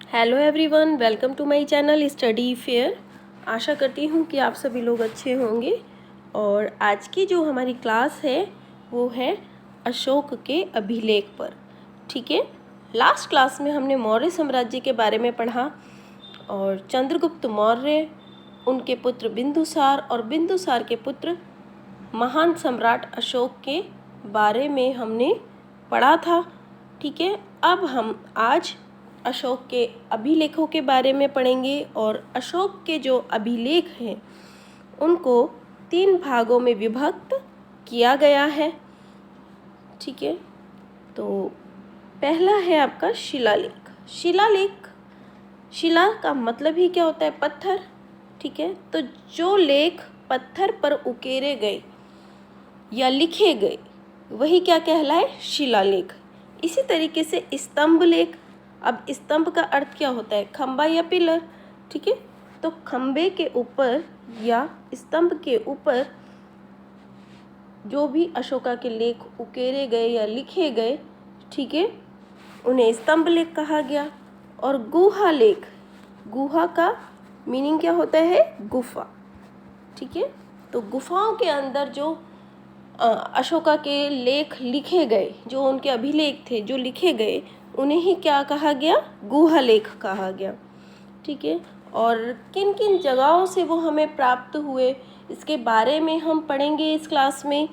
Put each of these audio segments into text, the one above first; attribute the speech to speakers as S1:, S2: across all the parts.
S1: Hello everyone, welcome to my channel Study Fair. आशा करती हूँ कि आप सभी लोग अच्छे होंगे। और आज की जो हमारी क्लास है वो है अशोक के अभिलेख पर। ठीक है, लास्ट क्लास में हमने मौर्य साम्राज्य के बारे में पढ़ा और चंद्रगुप्त मौर्य, उनके पुत्र बिंदुसार और बिंदुसार के पुत्र महान सम्राट अशोक के बारे में हमने पढ़ा था। ठीक है, अब हम आज अशोक के अभिलेखों के बारे में पढ़ेंगे और अशोक के जो अभिलेख हैं उनको 3 भागों में विभक्त किया गया है। ठीक है, तो पहला है आपका शिलालेख। शिला का मतलब ही क्या होता है? पत्थर। ठीक है, तो जो लेख पत्थर पर उकेरे गए या लिखे गए वही क्या कहलाए? शिलालेख। इसी तरीके से स्तंभ लेख। अब स्तंभ का अर्थ क्या होता है? खंबा या पिलर। ठीक है, तो खंबे के ऊपर या स्तंभ के ऊपर जो भी अशोका के लेख उकेरे गए या लिखे गए, ठीक है, उन्हें स्तंभ लेख कहा गया। और गुहा लेख, गुहा का मीनिंग क्या होता है? गुफा। ठीक है, तो गुफाओं के अंदर जो अशोका के लेख लिखे गए, जो उनके अभिलेख थे जो लिखे गए, उन्हें ही क्या कहा गया? गुहा लेख कहा गया। ठीक है, और किन किन जगहों से वो हमें प्राप्त हुए इसके बारे में हम पढ़ेंगे इस क्लास में।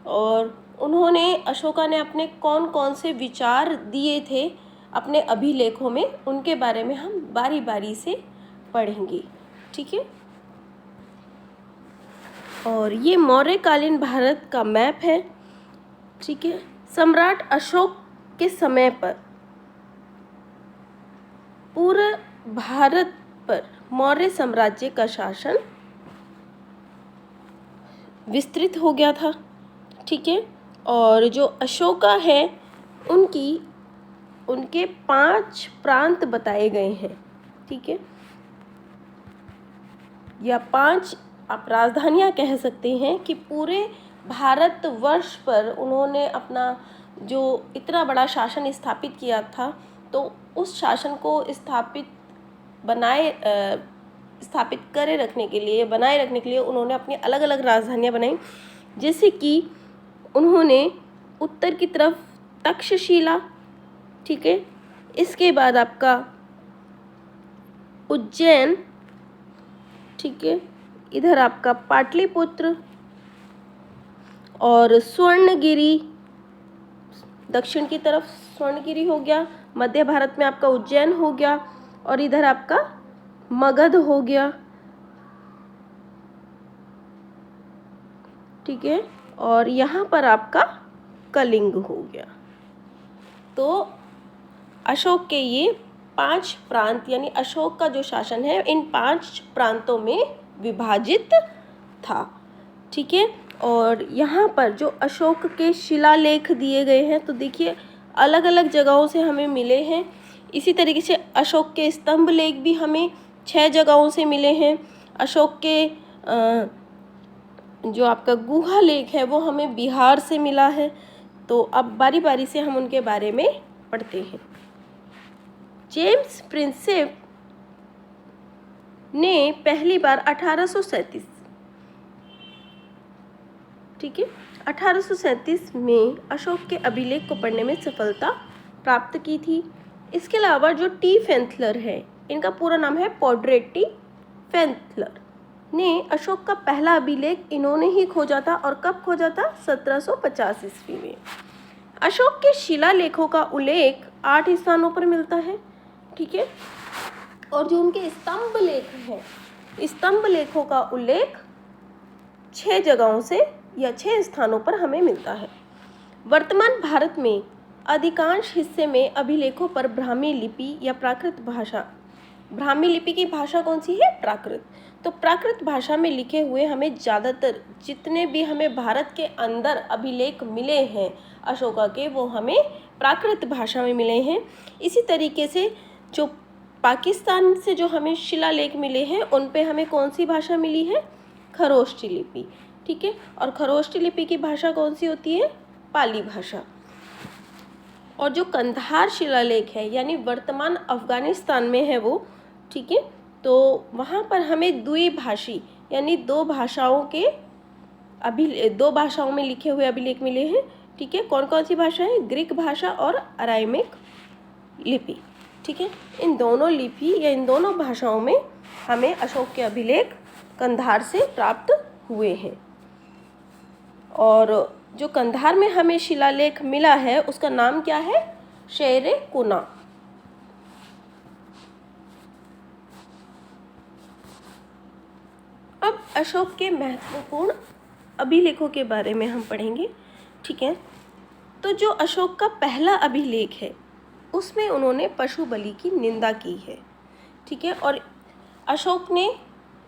S1: और उन्होंने, अशोका ने अपने कौन कौन से विचार दिए थे अपने अभिलेखों में, उनके बारे में हम बारी बारी से पढ़ेंगे। ठीक है, और ये मौर्यकालीन भारत का मैप है। ठीक है, सम्राट अशोक के समय पर पूरे भारत पर मौर्य साम्राज्य का शासन विस्तृत हो गया था। ठीक है, और जो अशोका है उनके 5 प्रांत बताए गए हैं। ठीक है, या 5 आप राजधानियां कह सकते हैं कि पूरे भारतवर्ष पर उन्होंने अपना जो इतना बड़ा शासन स्थापित किया था, तो उस शासन को स्थापित करे रखने के लिए, बनाए रखने के लिए उन्होंने अपनी अलग अलग राजधानियां बनाई। जैसे कि उन्होंने उत्तर की तरफ तक्षशिला, ठीक है, इसके बाद आपका उज्जैन, ठीक है, इधर आपका पाटलिपुत्र और स्वर्णगिरी, दक्षिण की तरफ स्वर्णगिरी हो गया, मध्य भारत में आपका उज्जैन हो गया, और इधर आपका मगध हो गया। ठीक है, और यहाँ पर आपका कलिंग हो गया। तो अशोक के ये 5 प्रांत, यानी अशोक का जो शासन है इन 5 प्रांतों में विभाजित था। ठीक है, और यहाँ पर जो अशोक के शिलालेख दिए गए हैं, तो देखिए अलग अलग जगहों से हमें मिले हैं। इसी तरीके से अशोक के स्तंभ लेख भी हमें 6 जगहों से मिले हैं। अशोक के जो आपका गुहा लेख है वो हमें बिहार से मिला है। तो अब बारी बारी से हम उनके बारे में पढ़ते हैं। जेम्स प्रिंसेप ने पहली बार 1837, ठीक है, 1837 में अशोक के अभिलेख को पढ़ने में सफलता प्राप्त की थी। इसके अलावा जो टी फेंथलर है, इनका पूरा नाम है पोड्रेट टी फेंथलर, ने अशोक का पहला अभिलेख इन्होंने ही खोजा था। और कब खोजा था? 1750 ईस्वी में। अशोक के शिलालेखों का उल्लेख 8 स्थानों पर मिलता है। ठीक है, और जो उनके स्तंभ लेख हैं, स्तंभ लेखों का उल्लेख 6 जगहों से या 6 स्थानों पर हमें मिलता है। वर्तमान भारत में अधिकांश हिस्से में अभिलेखों पर ब्राह्मी लिपि या प्राकृत भाषा, ब्राह्मी लिपि की भाषा कौन सी है? प्राकृत। तो प्राकृत भाषा में लिखे हुए हमें ज़्यादातर जितने भी हमें भारत के अंदर अभिलेख मिले हैं अशोका के, वो हमें प्राकृत भाषा में मिले हैं। इसी तरीके से जो पाकिस्तान से जो हमें शिलालेख मिले हैं उन पे हमें कौन सी भाषा मिली है? खरोष्ठी लिपि। ठीक है, और खरोष्ठी लिपि की भाषा कौन सी होती है? पाली भाषा। और जो कंधार शिलालेख है यानी वर्तमान अफगानिस्तान में है वो, ठीक है, तो वहाँ पर हमें द्विभाषी यानी दो भाषाओं में लिखे हुए अभिलेख मिले हैं, ठीक है। कौन कौन सी भाषा है? ग्रीक भाषा और अरामीक लिपि, ठीक है। इन दोनों लिपि या इन दोनों भाषाओं में हमें अशोक के अभिलेख कंधार से प्राप्त हुए हैं। और जो कंधार में हमें शिलालेख मिला है उसका नाम क्या है? शेर कुना। अब अशोक के महत्वपूर्ण अभिलेखों के बारे में हम पढ़ेंगे, ठीक है। तो जो अशोक का पहला अभिलेख है उसमें उन्होंने पशु बलि की निंदा की है, ठीक है। और अशोक ने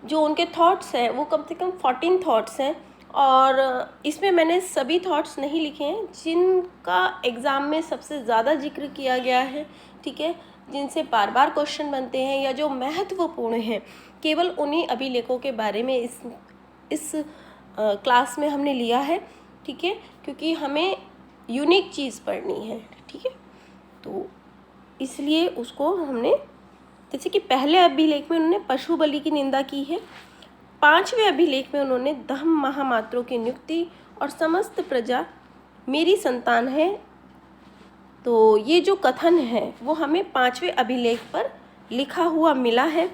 S1: जो उनके थॉट्स हैं वो कम से कम 14 थॉट्स हैं, और इसमें मैंने सभी थॉट्स नहीं लिखे हैं जिनका एग्ज़ाम में सबसे ज़्यादा जिक्र किया गया है, ठीक है, जिनसे बार बार क्वेश्चन बनते हैं या जो महत्वपूर्ण हैं, केवल उन्हीं अभिलेखों के बारे में इस क्लास में हमने लिया है, ठीक है, क्योंकि हमें यूनिक चीज़ पढ़नी है, ठीक है। तो इसलिए उसको हमने, जैसे कि पहले अभिलेख में उन्होंने पशु बलि की निंदा की है, 5वें अभिलेख में उन्होंने धम्म महामात्रों की नियुक्ति और समस्त प्रजा मेरी संतान है। तो ये जो कथन है वो हमें 5वें अभिलेख पर लिखा हुआ मिला है।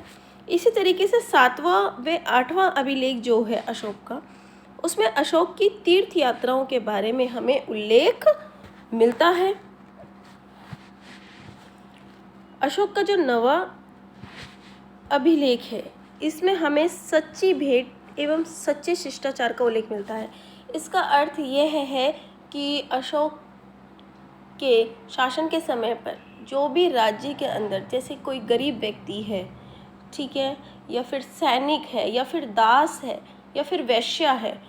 S1: इसी तरीके से 7वां व 8वां अभिलेख जो है अशोक का, उसमें अशोक की तीर्थ यात्राओं के बारे में हमें उल्लेख मिलता है। अशोक का जो 9वां अभिलेख है इसमें हमें सच्ची भेंट एवं सच्चे शिष्टाचार का उल्लेख मिलता है। इसका अर्थ यह है कि अशोक के शासन के समय पर जो भी राज्य के अंदर, जैसे कोई गरीब व्यक्ति है, ठीक है, या फिर सैनिक है, या फिर दास है, या फिर वैश्या है,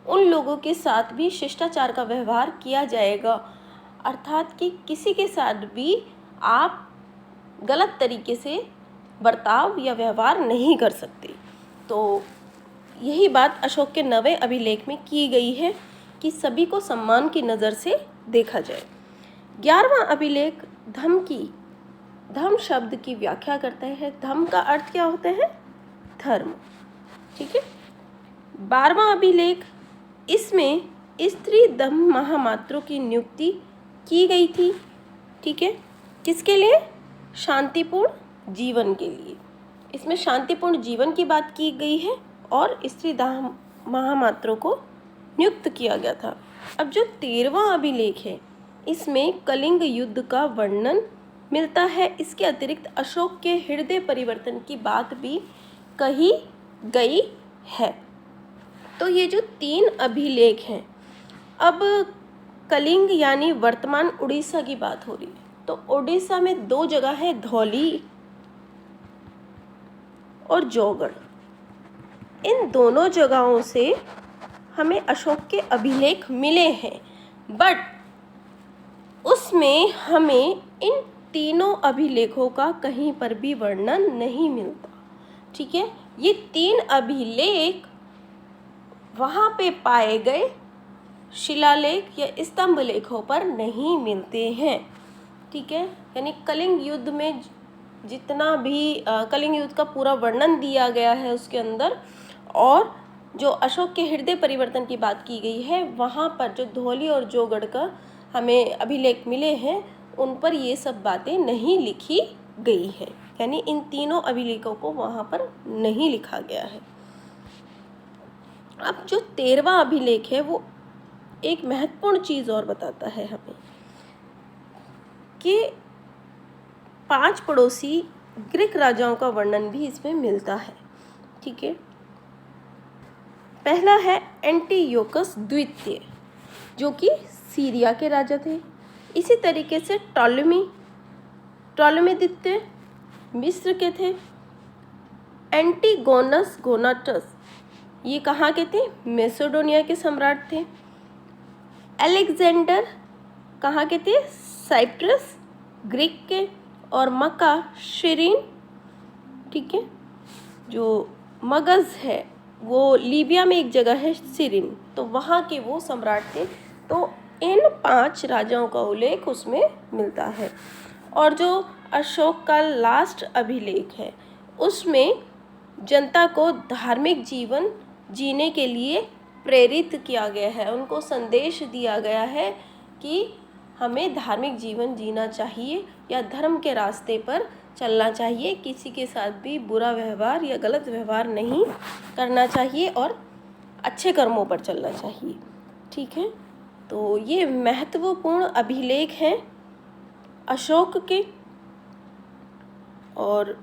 S1: उन लोगों के साथ भी शिष्टाचार का व्यवहार किया जाएगा। अर्थात कि किसी के साथ भी आप गलत तरीके से बर्ताव या व्यवहार नहीं कर सकते। तो यही बात अशोक के 9वें अभिलेख में की गई है कि सभी को सम्मान की नज़र से देखा जाए। 11वां अभिलेख धम्म शब्द की व्याख्या करता है। धम्म का अर्थ क्या होता है? धर्म, ठीक है। 12वां अभिलेख, इसमें स्त्री धम्म महामात्रों की नियुक्ति की गई थी, ठीक है, किसके लिए? शांतिपूर्ण जीवन के लिए। इसमें शांतिपूर्ण जीवन की बात की गई है और स्त्री धम्म महामात्रों को नियुक्त किया गया था। अब जो 13वां अभिलेख है इसमें कलिंग युद्ध का वर्णन मिलता है। इसके अतिरिक्त अशोक के हृदय परिवर्तन की बात भी कही गई है। तो ये जो 3 अभिलेख हैं, अब कलिंग यानी वर्तमान उड़ीसा की बात हो रही है। तो उड़ीसा में 2 जगह है, धौली और जौगढ़। इन दोनों जगहों से हमें अशोक के अभिलेख मिले हैं, बट उसमें हमें इन तीनों अभिलेखों का कहीं पर भी वर्णन नहीं मिलता, ठीक है। ये 3 अभिलेख वहाँ पे पाए गए शिलालेख या स्तंभ लेखों पर नहीं मिलते हैं, ठीक है। यानी कलिंग युद्ध में जितना भी कलिंग युद्ध का पूरा वर्णन दिया गया है उसके अंदर, और जो अशोक के हृदय परिवर्तन की बात की गई है वहाँ पर जो धौली और जौगढ़ का हमें अभिलेख मिले हैं उन पर ये सब बातें नहीं लिखी गई है। यानी इन तीनों अभिलेखों को वहाँ पर नहीं लिखा गया है। अब जो 13वां अभिलेख है वो एक महत्वपूर्ण चीज़ और बताता है हमें कि 5 पड़ोसी ग्रीक राजाओं का वर्णन भी इसमें मिलता है, ठीक है। पहला है एंटीयोकस द्वितीय, जो कि सीरिया के राजा थे। इसी तरीके से टॉलेमी द्वितीय मिस्र के थे। एंटीगोनस गोनाटस, ये कहाँ के थे? मैसेडोनिया के सम्राट थे। अलेक्जेंडर कहाँ के थे? साइप्रस ग्रीक के। और मक्का शिरीन, ठीक है, जो मगज है वो लीबिया में एक जगह है सिरिन, तो वहाँ के वो सम्राट थे। तो इन 5 राजाओं का उल्लेख उसमें मिलता है। और जो अशोक का लास्ट अभिलेख है उसमें जनता को धार्मिक जीवन जीने के लिए प्रेरित किया गया है, उनको संदेश दिया गया है कि हमें धार्मिक जीवन जीना चाहिए या धर्म के रास्ते पर चलना चाहिए, किसी के साथ भी बुरा व्यवहार या गलत व्यवहार नहीं करना चाहिए और अच्छे कर्मों पर चलना चाहिए। ठीक है, तो ये महत्वपूर्ण अभिलेख हैं अशोक के। और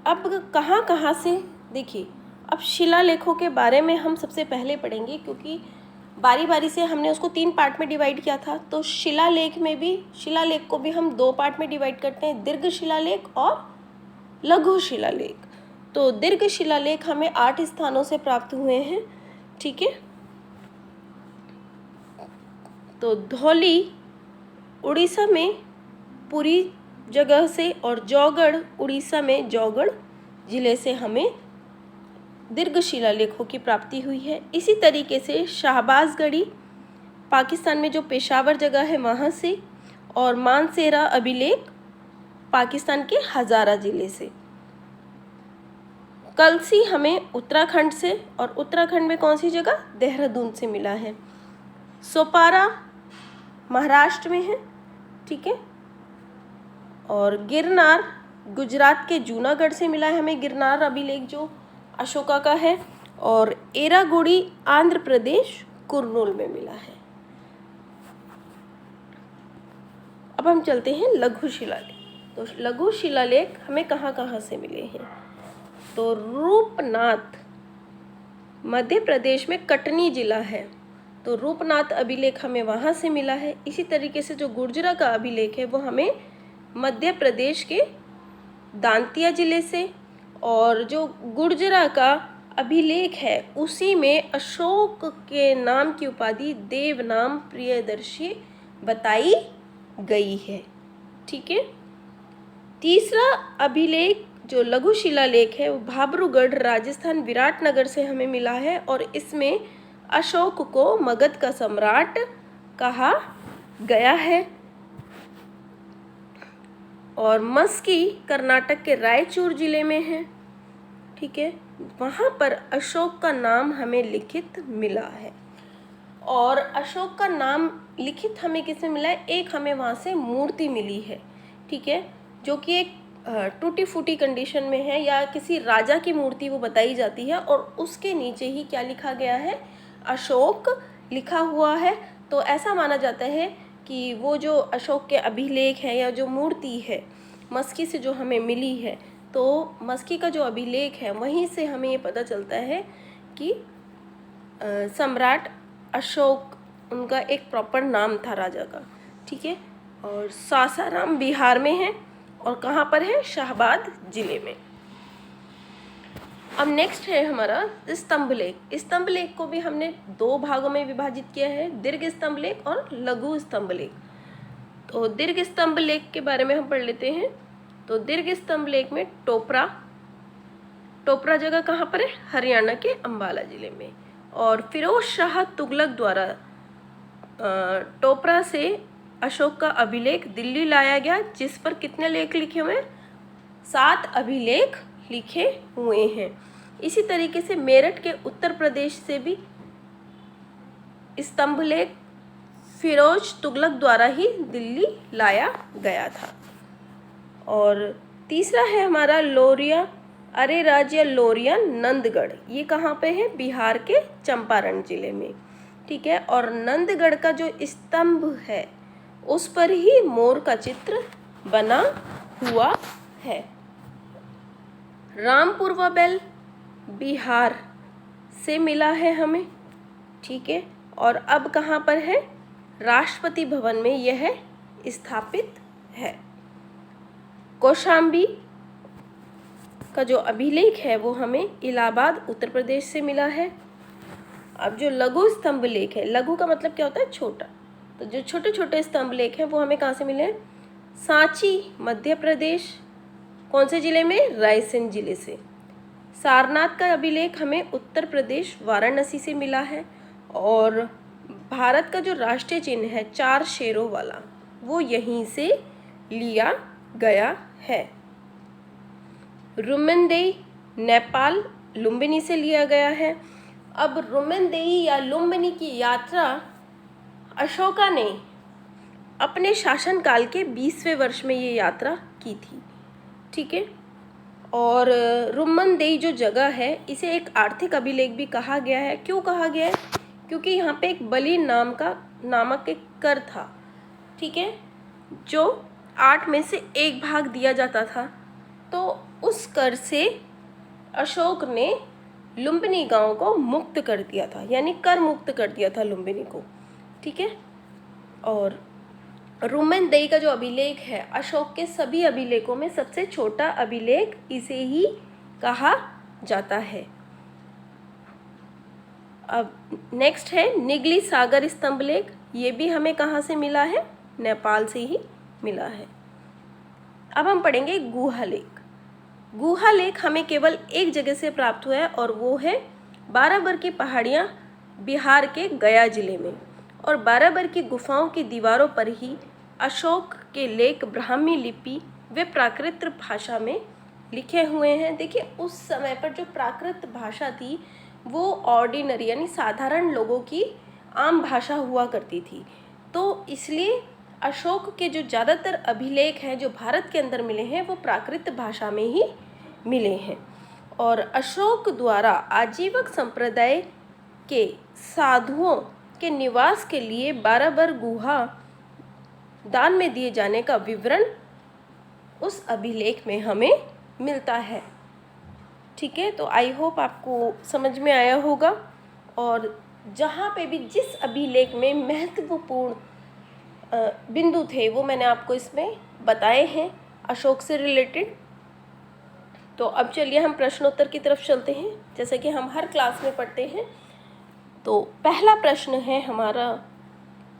S1: अब कहाँ कहाँ से देखिए, अब शिलालेखों के बारे में हम सबसे पहले पढ़ेंगे, क्योंकि बारी बारी से हमने उसको 3 पार्ट में डिवाइड किया था। तो शिलालेख को भी हम 2 पार्ट में डिवाइड करते हैं, दीर्घ शिलालेख और लघु शिलालेख। तो दीर्घ शिलालेख हमें 8 स्थानों से प्राप्त हुए हैं। ठीक है, तो धौली उड़ीसा में पुरी जगह से और जौगढ़ उड़ीसा में जौगढ़ जिले से हमें दीर्घ शिलालेखों की प्राप्ति हुई है। इसी तरीके से शाहबाजगढ़ी पाकिस्तान में जो पेशावर जगह है वहाँ से, और मानसेरा अभिलेख पाकिस्तान के हज़ारा जिले से। कलसी हमें उत्तराखंड से, और उत्तराखंड में कौन सी जगह, देहरादून से मिला है। सोपारा महाराष्ट्र में है। ठीक है, और गिरनार गुजरात के जूनागढ़ से मिला है हमें गिरनार अभिलेख जो अशोका का है। और एरागुड़ी आंध्र प्रदेश कुर्नूल में मिला है। अब हम चलते हैं लघु शिलालेख। तो लघु शिलालेख हमें कहाँ कहाँ से मिले हैं, तो रूपनाथ मध्य प्रदेश में कटनी जिला है, तो रूपनाथ अभिलेख हमें वहाँ से मिला है। इसी तरीके से जो गुर्जरा का अभिलेख है वो हमें मध्य प्रदेश के दांतिया जिले से, और जो गुर्जरा का अभिलेख है उसी में अशोक के नाम की उपाधि देवनाम प्रियदर्शी बताई गई है। ठीक है, तीसरा अभिलेख जो लघु शिलालेख है वो भाबरूगढ़ राजस्थान विराटनगर से हमें मिला है, और इसमें अशोक को मगध का सम्राट कहा गया है। और मस्की कर्नाटक के रायचूर जिले में है। ठीक है, वहाँ पर अशोक का नाम हमें लिखित मिला है। और अशोक का नाम लिखित हमें किसमें मिला है, एक हमें वहाँ से मूर्ति मिली है। ठीक है, जो कि एक टूटी फूटी कंडीशन में है, या किसी राजा की मूर्ति वो बताई जाती है, और उसके नीचे ही क्या लिखा गया है, अशोक लिखा हुआ है। तो ऐसा माना जाता है कि वो जो अशोक के अभिलेख है या जो मूर्ति है मस्की से जो हमें मिली है, तो मस्की का जो अभिलेख है वहीं से हमें ये पता चलता है कि सम्राट अशोक उनका एक प्रॉपर नाम था राजा का। ठीक है, और सासाराम बिहार में है, और कहाँ पर है, शाहबाद जिले में। अब नेक्स्ट है हमारा स्तंभ लेख। स्तंभ लेख को भी हमने 2 भागों में विभाजित किया है, दीर्घ स्तंभ लेख और लघु स्तंभ लेख। तो दीर्घ स्तंभ लेख के बारे में हम पढ़ लेते हैं। तो दीर्घ स्तंभ लेख में टोपरा जगह कहाँ पर है, हरियाणा के अंबाला जिले में। और फिरोज शाह तुगलक द्वारा टोपरा से अशोक का अभिलेख दिल्ली लाया गया, जिस पर कितने लेख लिखे हुए हैं, 7 अभिलेख लिखे हुए हैं। इसी तरीके से मेरठ के उत्तर प्रदेश से भी स्तंभ लेख फिरोज तुगलक द्वारा ही दिल्ली लाया गया था। और तीसरा है हमारा लोरिया अरे राज्य लोरिया नंदगढ़, ये कहाँ पे है, बिहार के चंपारण जिले में। ठीक है, और नंदगढ़ का जो स्तंभ है उस पर ही मोर का चित्र बना हुआ है। रामपुरवा बेल बिहार से मिला है हमें। ठीक है, और अब कहाँ पर है, राष्ट्रपति भवन में यह स्थापित है। कौशाम्बी का जो अभिलेख है वो हमें इलाहाबाद उत्तर प्रदेश से मिला है। अब जो लघु स्तंभ लेख है, लघु का मतलब क्या होता है, छोटा, तो जो छोटे छोटे स्तंभ लेख हैं वो हमें कहाँ से मिले हैं, सांची मध्य प्रदेश, कौन से जिले में, रायसेन जिले से। सारनाथ का अभिलेख हमें उत्तर प्रदेश वाराणसी से मिला है। और भारत का जो राष्ट्रीय चिन्ह है 4 शेरों वाला, वो यहीं से लिया गया है। रुमेनदेई नेपाल लुम्बिनी से लिया गया है। अब रुमेनदेई या लुम्बिनी की यात्रा अशोका ने अपने शासनकाल के 20वें वर्ष में ये यात्रा की थी, ठीक है। और रुमेनदेई जो जगह है, इसे एक आर्थिक अभिलेख भी कहा गया है। क्यों कहा गया है? क्योंकि यहाँ पे एक बलि नामक एक कर था, ठीक है, जो 8 में से 1 भाग दिया जाता था। तो उस कर से अशोक ने लुम्बिनी गांव को मुक्त कर दिया था, यानी कर मुक्त कर दिया था लुम्बिनी को, ठीक है। और रुमेनदेई का जो अभिलेख है, अशोक के सभी अभिलेखों में सबसे छोटा अभिलेख इसे ही कहा जाता है। अब नेक्स्ट है निगली सागर स्तंभ लेख। ये भी हमें कहाँ से मिला है? नेपाल से ही मिला है। अब हम पढ़ेंगे गुहा लेख। गुहा लेख हमें केवल एक जगह से प्राप्त हुआ है और वो है बाराबर की पहाड़ियाँ, बिहार के गया जिले में। और बाराबर की गुफाओं की दीवारों पर ही अशोक के लेख ब्राह्मी लिपि व प्राकृत भाषा में लिखे हुए हैं। देखिए, उस समय पर जो प्राकृत भाषा थी वो ऑर्डिनरी यानी साधारण लोगों की आम भाषा हुआ करती थी। तो इसलिए अशोक के जो ज़्यादातर अभिलेख हैं जो भारत के अंदर मिले हैं वो प्राकृत भाषा में ही मिले हैं। और अशोक द्वारा आजीवक संप्रदाय के साधुओं के निवास के लिए बाराबर गुहा दान में दिए जाने का विवरण उस अभिलेख में हमें मिलता है, ठीक है। तो आई होप आपको समझ में आया होगा। और जहाँ पे भी जिस अभिलेख में महत्वपूर्ण बिंदु थे वो मैंने आपको इसमें बताए हैं अशोक से रिलेटेड। तो अब चलिए हम प्रश्नोत्तर की तरफ चलते हैं, जैसे कि हम हर क्लास में पढ़ते हैं। तो पहला प्रश्न है हमारा,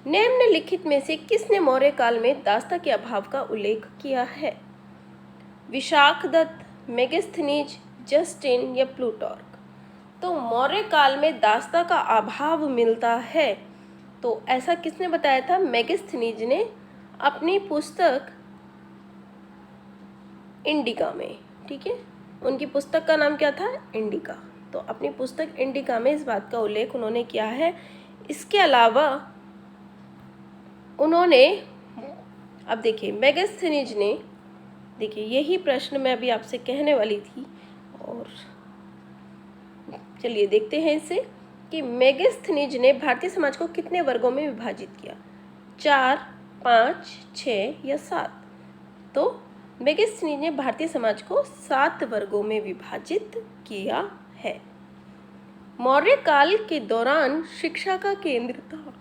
S1: निम्नलिखित में से किसने मौर्य काल में दास्ता के अभाव का उल्लेख किया है? विशाखदत्त, मेगास्थनीज, जस्टिन या प्लूटार्क? तो मौर्य काल में दास्ता का अभाव मिलता है, तो ऐसा किसने बताया था? मेगास्थनीज ने अपनी पुस्तक इंडिका में, ठीक है। उनकी पुस्तक का नाम क्या था? इंडिका। तो अपनी पुस्तक इंडिका में इस बात का उल्लेख उन्होंने किया है। इसके अलावा उन्होंने, अब देखिए, मेगास्थनीज ने, देखिए यही प्रश्न मैं अभी आपसे कहने वाली थी, और चलिए देखते हैं इसे कि मेगास्थनीज ने भारतीय समाज को कितने वर्गों में विभाजित किया? 4, 5, 6 या 7? तो मेगास्थनीज ने भारतीय समाज को 7 वर्गों में विभाजित किया है। मौर्य काल के दौरान शिक्षा का केंद्र था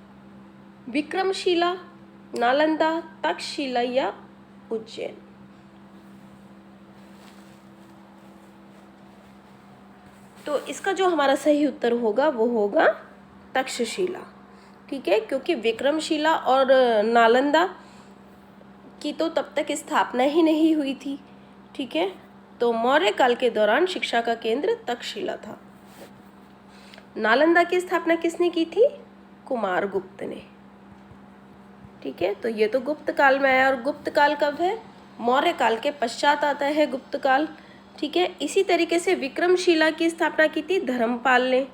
S1: विक्रमशिला, नालंदा, तक्षशिला या उज्जैन? तो इसका जो हमारा सही उत्तर होगा वो होगा तक्षशिला, ठीक है, क्योंकि विक्रमशिला और नालंदा की तो तब तक स्थापना ही नहीं हुई थी, ठीक है। तो मौर्य काल के दौरान शिक्षा का केंद्र तक्षशिला था। नालंदा की स्थापना किसने की थी? कुमारगुप्त ने, ठीक है। तो ये तो गुप्त काल में आया, और गुप्त काल कब है? मौर्य काल के पश्चात आता है गुप्त काल, ठीक है। इसी तरीके से विक्रमशिला की स्थापना की थी धर्मपाल ने,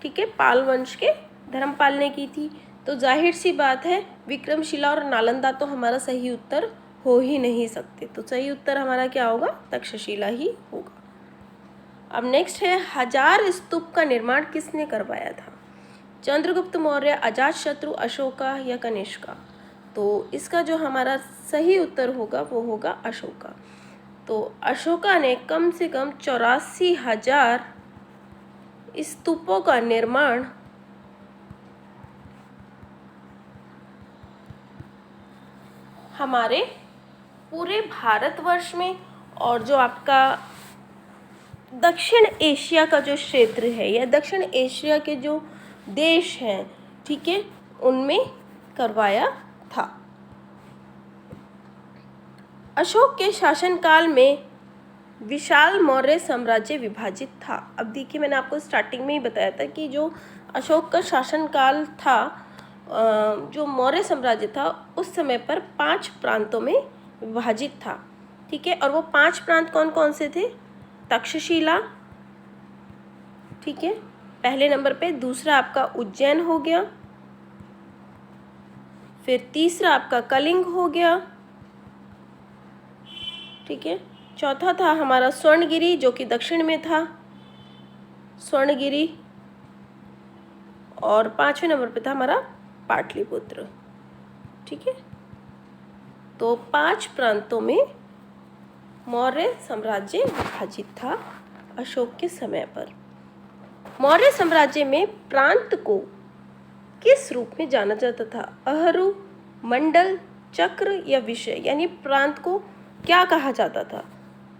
S1: ठीक है, पाल वंश के धर्मपाल ने की थी। तो जाहिर सी बात है विक्रमशिला और नालंदा तो हमारा सही उत्तर हो ही नहीं सकते। तो सही उत्तर हमारा क्या होगा? तक्षशिला ही होगा। अब नेक्स्ट है, हजार स्तूप का निर्माण किसने करवाया था? चंद्रगुप्त मौर्य, अजातशत्रु, अशोका या कनिष्का? तो इसका जो हमारा सही उत्तर होगा वो होगा अशोका। तो अशोका ने कम से कम 84,000 स्तूपों का निर्माण हमारे पूरे भारतवर्ष में, और जो आपका दक्षिण एशिया का जो क्षेत्र है या दक्षिण एशिया के जो देश हैं, ठीक है, उनमें करवाया था। अशोक के शासनकाल में विशाल मौर्य साम्राज्य विभाजित था। अब देखिए, मैंने आपको स्टार्टिंग में ही बताया था कि जो अशोक का शासनकाल था, जो मौर्य साम्राज्य था उस समय पर 5 प्रांतों में विभाजित था, ठीक है। और वो 5 प्रांत कौन कौन से थे? तक्षशिला, ठीक है, पहले नंबर पे। दूसरा आपका उज्जैन हो गया, फिर तीसरा आपका कलिंग हो गया, ठीक है। चौथा था हमारा स्वर्णगिरी जो कि दक्षिण में था, स्वर्णगिरी। और 5वें नंबर पे था हमारा पाटलिपुत्र, ठीक है। तो 5 प्रांतों में मौर्य साम्राज्य विभाजित था अशोक के समय पर। मौर्य साम्राज्य में प्रांत को किस रूप में जाना जाता था? अहरू, मंडल, चक्र या विषय, यानी प्रांत को क्या कहा जाता था?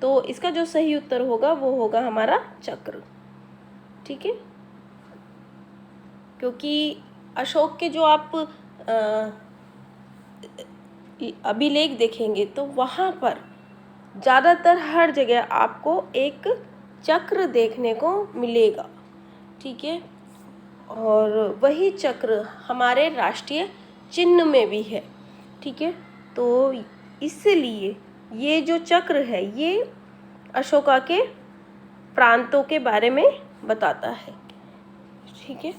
S1: तो इसका जो सही उत्तर होगा वो होगा हमारा चक्र, ठीक है। क्योंकि अशोक के जो आप अभिलेख देखेंगे तो वहाँ पर ज़्यादातर हर जगह आपको एक चक्र देखने को मिलेगा, ठीक है। और वही चक्र हमारे राष्ट्रीय चिन्ह में भी है, ठीक है। तो इसलिए ये जो चक्र है ये अशोका के प्रांतों के बारे में बताता है, ठीक है।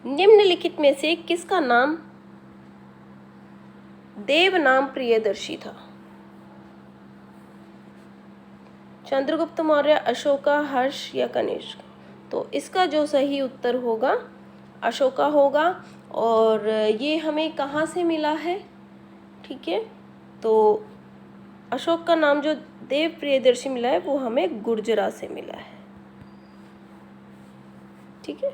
S1: निम्नलिखित में से किसका नाम देवनाम प्रियदर्शी था? चंद्रगुप्त मौर्य, अशोका, हर्ष या कनिष्क? तो इसका जो सही उत्तर होगा अशोका होगा। और ये हमें कहाँ से मिला है, ठीक है? तो अशोक का नाम जो देव प्रियदर्शी मिला है वो हमें गुर्जरा से मिला है, ठीक है।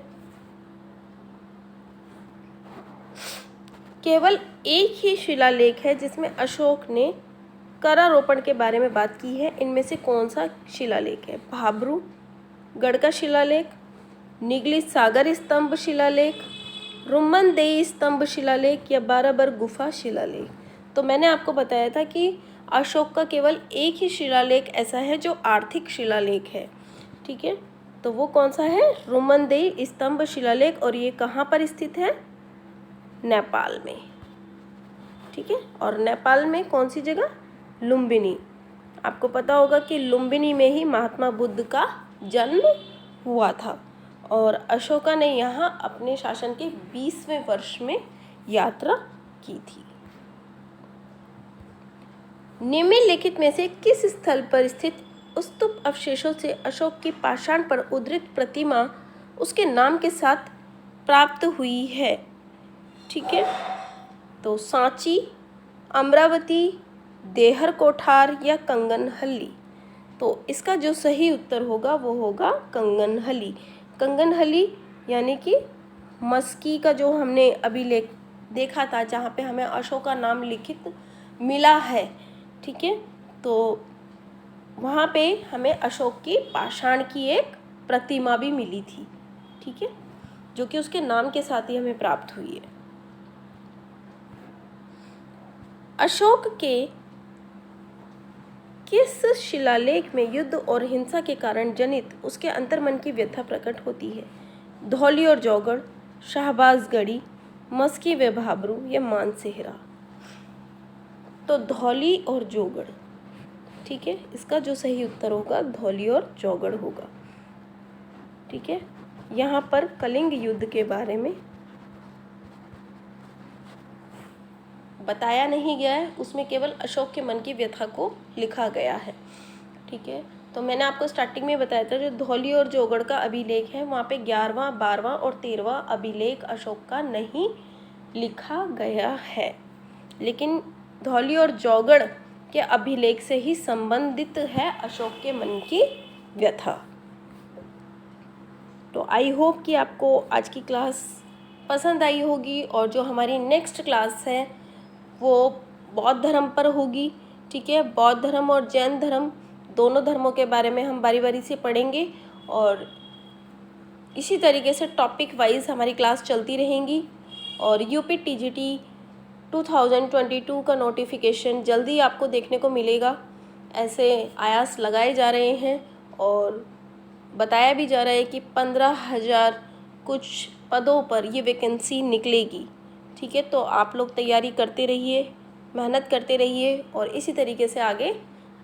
S1: केवल एक ही शिलालेख है जिसमें अशोक ने करारोपण के बारे में बात की है, इनमें से कौन सा शिलालेख है? भाब्रू गढ़ का शिलालेख, निगली सागर स्तंभ शिलालेख, रुम्मनदेई स्तंभ शिलालेख या बाराबर गुफा शिलालेख? तो मैंने आपको बताया था कि अशोक का केवल एक ही शिलालेख ऐसा है जो आर्थिक शिलालेख है, ठीक है। तो वो कौन सा है? रुम्मनदेई स्तंभ शिलालेख। और ये कहाँ पर स्थित है? नेपाल में, ठीक है। और नेपाल में कौन सी जगह? लुम्बिनी। आपको पता होगा कि लुम्बिनी में ही महात्मा बुद्ध का जन्म हुआ था और अशोका ने यहाँ अपने शासन के 20वें वर्ष में यात्रा की थी। निम्नलिखित में से किस स्थल पर स्थित स्तूप अवशेषों से अशोक की पाषाण पर उद्धृत प्रतिमा उसके नाम के साथ प्राप्त हुई है? ठीक है, तो सांची, अमरावती, देहर कोठार या कंगनहल्ली? तो इसका जो सही उत्तर होगा वो होगा कंगनहल्ली। कंगनहल्ली यानी कि मस्की का जो हमने अभिलेख देखा था जहाँ पे हमें अशोक का नाम लिखित मिला है, ठीक है। तो वहाँ पे हमें अशोक की पाषाण की एक प्रतिमा भी मिली थी, ठीक है, जो कि उसके नाम के साथ ही हमें प्राप्त हुई है। अशोक के किस शिलालेख में युद्ध और हिंसा के कारण जनित उसके अंतर्मन की व्यथा प्रकट होती है? धौली और जौगढ़, शाहबाजगढ़ी, मस्की व भाबरू या मानसेहरा? तो धौली और जौगढ़, ठीक है, इसका जो सही उत्तर होगा धौली और जौगढ़ होगा, ठीक है। यहाँ पर कलिंग युद्ध के बारे में बताया नहीं गया है, उसमें केवल अशोक के मन की व्यथा को लिखा गया है, ठीक है। तो मैंने आपको स्टार्टिंग में बताया था जो धौली और जौगढ़ का अभिलेख है वहाँ पे 11वां, 12वां और 13वां अभिलेख अशोक का नहीं लिखा गया है, लेकिन धौली और जौगढ़ के अभिलेख से ही संबंधित है अशोक के मन की व्यथा। तो आई होप कि आपको आज की क्लास पसंद आई होगी और जो हमारी नेक्स्ट क्लास है वो बौद्ध धर्म पर होगी, ठीक है। बौद्ध धर्म और जैन धर्म दोनों धर्मों के बारे में हम बारी बारी से पढ़ेंगे और इसी तरीके से टॉपिक वाइज हमारी क्लास चलती रहेंगी। और यूपी टीजीटी 2022 का नोटिफिकेशन जल्दी आपको देखने को मिलेगा। ऐसे आयास लगाए जा रहे हैं और बताया भी जा रहा है कि 15,000 कुछ पदों पर ये वैकेंसी निकलेगी। ठीक है, तो आप लोग तैयारी करते रहिए, मेहनत करते रहिए और इसी तरीके से आगे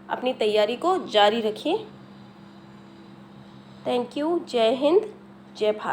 S1: अपनी तैयारी को जारी रखिए। Thank you. जय हिंद, जय भारत।